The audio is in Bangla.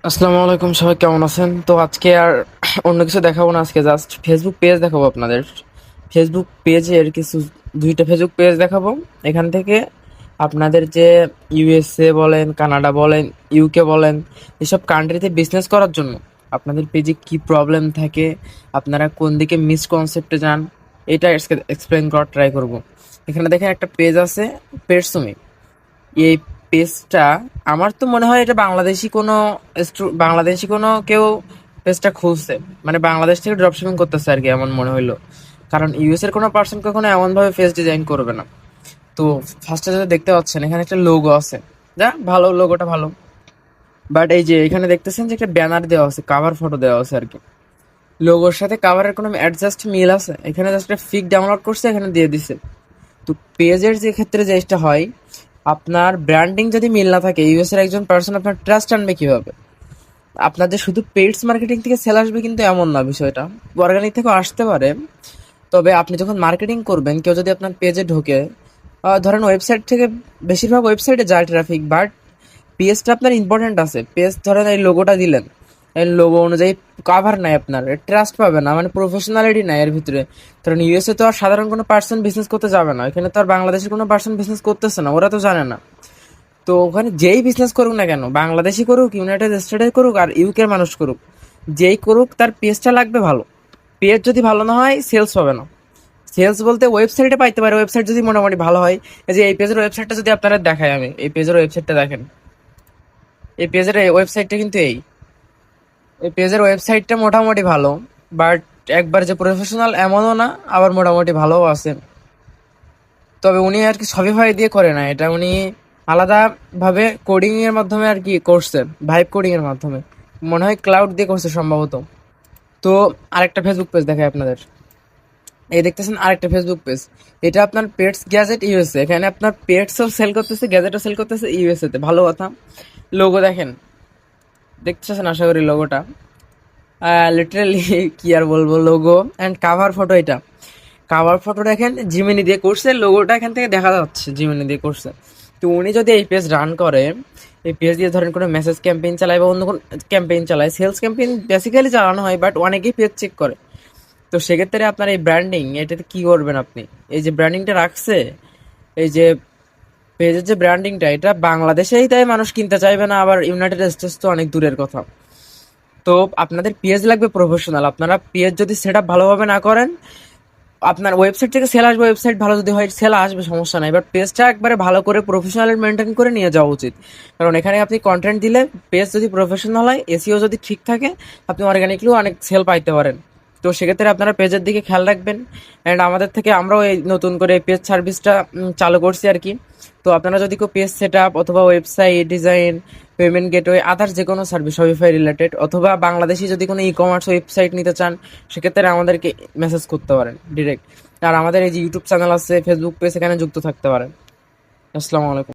আসসালামু আলাইকুম, সবাই কেমন আছেন? তো আজকে আর অন্য কিছু দেখাবো না, আজকে জাস্ট ফেসবুক পেজ দেখাবো আপনাদের। ফেসবুক পেজের কিছু দুইটা ফেসবুক পেজ দেখাবো। এখান থেকে আপনাদের যে ইউএসএ বলেন, কানাডা বলেন, ইউকে বলেন, এসব কান্ট্রিতে বিজনেস করার জন্য আপনাদের পেজে কি প্রবলেম থাকে, আপনারা কোন দিকে মিসকনসেপ্টে যান, এটা এক্সপ্লেন করার ট্রাই করব। এখানে দেখেন একটা পেজ আছে, পেটসুমি। এই পেজটা আমার তো মনে হয় এটা বাংলাদেশি কোনো কেউ পেজটা খুলছে, মানে বাংলাদেশ থেকে ড্রপশিপিং করতেছে আর কি, এমন মনে হইলো। কারণ ইউএস এর কোনো পার্সন কখনো এমন ভাবে পেজ ডিজাইন করবে না। তো ফার্স্টে যেটা দেখতে পাচ্ছেন, এখানে একটা লোগো আছে, যা ভালো, লোগোটা ভালো। বাট এই যে এখানে দেখতেছেন যে একটা ব্যানার দেওয়া আছে, কাভার ফটো দেওয়া আছে আর কি। লোগোর সাথে কাভারের কোনো অ্যাডজাস্ট মিল আছে? এখানে জাস্ট একটা ফিক ডাউনলোড করছে, এখানে দিয়ে দিছে। তো পেজের যে ক্ষেত্রে জিনিসটা হয়, আপনার ব্র্যান্ডিং যদি মিল না থাকে, ইউএস এর একজন পার্সন আপনার ট্রাস্ট আনবে কিভাবে? আপনাদের শুধু পেইডস মার্কেটিং থেকে সেল আসবে কিন্তু এমন না বিষয়টা, অর্গানিক থেকেও আসতে পারে। তবে আপনি যখন মার্কেটিং করবেন, কেউ যদি আপনার পেজে ঢোকে, ধরেন ওয়েবসাইট থেকে, বেশিরভাগ ওয়েবসাইটে যায় ট্রাফিক, বাট পেজটা আপনার ইম্পর্টেন্ট আছে। পেজ ধরেন এই লোগোটা দিলেন, এই লোগো অনুযায়ী কাভার নাই, আপনার ট্রাস্ট পাবে না, মানে প্রফেশনালিটি নাই এর ভিতরে। কারণ ইউএসএ তো আর সাধারণ কোনো পার্সন বিজনেস করতে যাবে না, এখানে তো আর বাংলাদেশের কোনো পার্সন বিজনেস করতেছে না, ওরা তো জানে না। তো ওখানে যেই বিজনেস করুক না কেন, বাংলাদেশি করুক, ইউনাইটেড স্টেটে করুক, আর ইউকের মানুষ করুক, যেই করুক তার পেজটা লাগবে ভালো। পেজ যদি ভালো না হয়, সেলস হবে না। সেলস বলতে ওয়েবসাইটে পাইতে পারে, ওয়েবসাইট যদি মোটামুটি ভালো হয়। এই যে এই পেজের ওয়েবসাইটটা যদি আপনারা দেখাই, আমি এই পেজের ওয়েবসাইটটা দেখেন, এই পেজের ওয়েবসাইটটা কিন্তু এই পেজের ওয়েবসাইটটা মোটামুটি ভালো। বাট একবার যে প্রফেশনাল এমনও না, আবার মোটামুটি ভালোও আছে। তবে উনি আর কি শপিফাই দিয়ে করে না এটা, উনি আলাদাভাবে কোডিং এর মাধ্যমে আর কি করছে, ভাইব কোডিং এর মাধ্যমে, মনে হয় ক্লাউড দিয়ে করছে সম্ভবত। তো আরেকটা ফেসবুক পেজ দেখায় আপনাদের, এই দেখতেছেন আরেকটা ফেসবুক পেজ। এটা আপনার পেটস গ্যাজেট ইউএসএ, এখানে আপনার পেটসও সেল করতেছে, গ্যাজেটও সেল করতেছে ইউএসএ তে, ভালো কথা। লোগো দেখেন, দেখতেছেন আশা করি লোগোটা, লিটারালি কি আর বলবো, লোগো অ্যান্ড কাভার ফটো। এটা কাভার ফটো দেখেন, জিমিনি দিয়ে করছে, লোগোটা এখান থেকে দেখা যাচ্ছে জিমিনি দিয়ে করছে। তো উনি যদি এই পেজ রান করে, এই পেজ দিয়ে ধরেন কোনো মেসেজ ক্যাম্পেইন চালায় বা অন্য কোনো ক্যাম্পেইন চালায়, সেলস ক্যাম্পেইন বেসিক্যালি চালানো হয়, বাট অনেকেই পেজ চেক করে। তো সেক্ষেত্রে আপনার এই ব্র্যান্ডিং, এটাতে কি করবেন আপনি? এই যে ব্র্যান্ডিংটা রাখছে, এই যে পেজের যে ব্র্যান্ডিংটা, এটা বাংলাদেশেই তাই মানুষ কিনতে চাইবে না, আবার ইউনাইটেড স্টেটস তো অনেক দূরের কথা। তো আপনাদের পেজ লাগবে প্রফেশনাল। আপনারা পেজ যদি সেট আপ ভালোভাবে না করেন, আপনার ওয়েবসাইট থেকে সেল আসবে, ওয়েবসাইট ভালো যদি হয় সেল আসবে, সমস্যা নাই, বাট পেজটা একবারে ভালো করে প্রফেশনাল মেনটেন করে নিয়ে যাওয়া উচিত। কারণ এখানে আপনি কন্টেন্ট দিলে, পেজ যদি প্রফেশনাল হয়, এসিও যদি ঠিক থাকে, আপনি অর্গানিকলিও অনেক সেল পাইতে পারেন। তো সেক্ষেত্রে আপনারা পেজের দিকে খেয়াল রাখবেন। অ্যান্ড আমাদের থেকে আমরাও এই নতুন করে পেজ সার্ভিসটা চালু করছি আর কি। তো আপনারা যদি কেউ পেজ সেট আপ অথবা website design, payment gateway, others যে কোনো সার্ভিস শপিফাই রিলেটেড, অথবা বাংলাদেশি যদি কোনো ই কমার্স ওয়েবসাইট নিতে চান, সেক্ষেত্রে আমাদেরকে মেসেজ করতে পারেন ডিরেক্ট। আর আমাদের এই যে ইউটিউব চ্যানেল আছে, ফেসবুক পেজ, এখানে যুক্ত থাকতে পারেন। আসসালামু আলাইকুম।